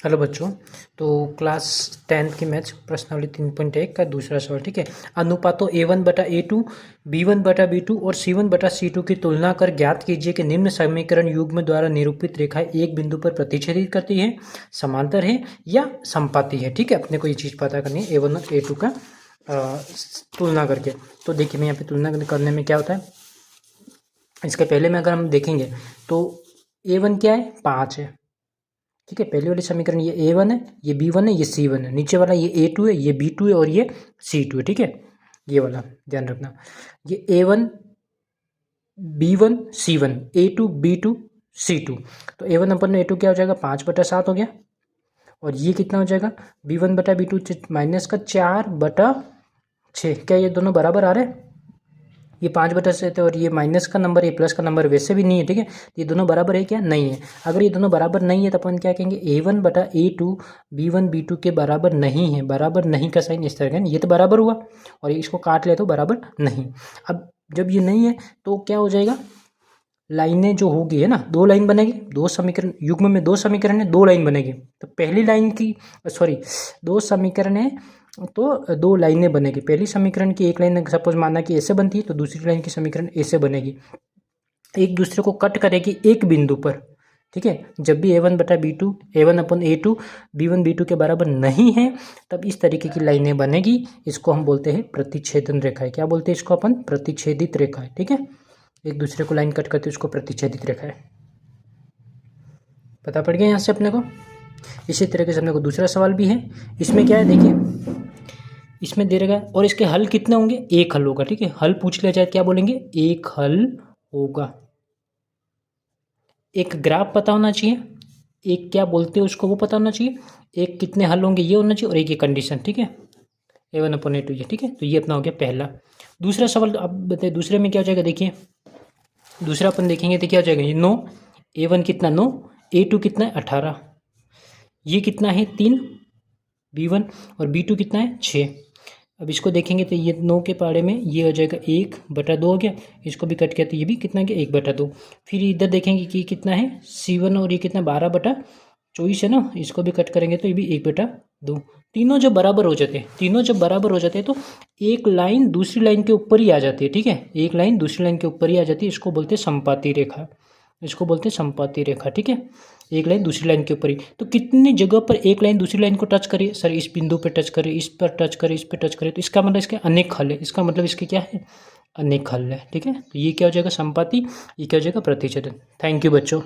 Hello बच्चों। तो class 10th की मैथ्स प्रश्नावली 3.1 का दूसरा सवाल। ठीक है, अनुपातों A1/A2, B1/B2 और C1/C2 की तुलना कर ज्ञात कीजिए कि निम्न समीकरण युग्म द्वारा निरूपित रेखाएं एक बिंदु पर प्रतिच्छेदित करती है, समांतर है या समपाती है। ठीक है, अपने को ये चीज़ पता करनी है A1 और A2 का तुलना करके। तो देखिए, मैं यहाँ पे तुलना करने में क्या होता है, इसके पहले में अगर हम देखेंगे तो A1 क्या है, 5 है। ठीक है, पहले वाले समीकरण ये A1 है, ये B1 है, ये C1 है। नीचे वाला ये A2 है, ये B2 है और ये C2 है। ठीक है, ये वाला ध्यान रखना, ये A1 B1 C1, A2 B2 C2। तो A1 अपन A2 क्या हो जाएगा, 5/7 हो गया। और ये कितना हो जाएगा, B1/B2 माइनस का 4/6। क्या ये दोनों बराबर आ रहे हैं? ये 5/7 और ये माइनस का नंबर, ये प्लस का नंबर वैसे भी नहीं है। ठीक है, ये दोनों बराबर है क्या, नहीं है। अगर ये दोनों बराबर नहीं है तो अपन क्या कहेंगे, A1/A2 B1 B2 के बराबर नहीं है। बराबर नहीं का साइन इस तरह का, ये तो बराबर हुआ और इसको काट ले तो बराबर नहीं। अब जब ये नहीं है तो क्या हो जाएगा, लाइनें जो होगी है ना, दो लाइन बनेगी। दो समीकरण युग्म में दो समीकरण है, दो लाइन बनेगी। तो पहली लाइन की दो समीकरण है तो दो लाइनें बनेगी। पहली समीकरण की एक लाइन सपोज माना कि ऐसे बनती है, तो दूसरी लाइन की समीकरण ऐसे बनेगी, एक दूसरे को कट करेगी एक बिंदु पर। ठीक है, जब भी A1/B2 A1/A2 B1 B2 के बराबर नहीं है तब इस तरीके की लाइनें बनेगी। इसको हम बोलते हैं प्रतिच्छेदन रेखाएं। क्या बोलते हैं इसको अपन, प्रतिच्छेदित रेखाएं। ठीक है, एक दूसरे को लाइन कट करते उसको प्रतिच्छेदित रेखाएं। पता पड़ गया यहाँ से अपने को। इसी तरीके से अपने को दूसरा सवाल भी है। इसमें क्या है, देखिए इसमें दे रखा है और इसके हल कितने होंगे, एक हल होगा। ठीक है, हल पूछ लिया जाए क्या बोलेंगे, एक हल होगा। एक ग्राफ पता होना चाहिए, एक क्या बोलते हैं उसको वो पता होना चाहिए, एक कितने हल होंगे ये होना चाहिए, और एक ये कंडीशन। ठीक है, A1/A2 ये। ठीक है, तो ये अपना हो गया पहला। दूसरा सवाल अब बताइए, दूसरे में क्या हो जाएगा। देखिए दूसरा अपन देखेंगे तो क्या हो जाएगा, ये 9, A1 कितना 9, A2 कितना है 18, ये कितना है 3 B1 और B2 कितना है 6। अब इसको देखेंगे तो ये 9 के पाड़े में ये हो जाएगा 1/2 हो गया। इसको भी कट किया तो ये भी कितना गया 1/2। फिर इधर देखेंगे कि कितना है C1 और ये कितना 12/24 है ना, इसको भी कट करेंगे तो ये भी 1/2। तीनों जब बराबर हो जाते हैं तो एक लाइन दूसरी लाइन के ऊपर ही आ जाती है। ठीक है, एक लाइन दूसरी लाइन के ऊपर ही आ जाती है, इसको बोलते हैं समपाती रेखा। इसको बोलते हैं समपाती रेखा। ठीक है, एक लाइन दूसरी लाइन के ऊपर ही। तो कितनी जगह पर एक लाइन दूसरी लाइन को टच करिए, सर इस बिंदु पर टच करिए, इस पर टच करिए, इस पर टच करिए, तो इसका मतलब इसके अनेक हल है। इसका मतलब इसके क्या है, अनेक हल है। ठीक है, तो ये क्या हो जाएगा समपाती, ये क्या हो जाएगा प्रतिच्छेदन। थैंक यू बच्चों।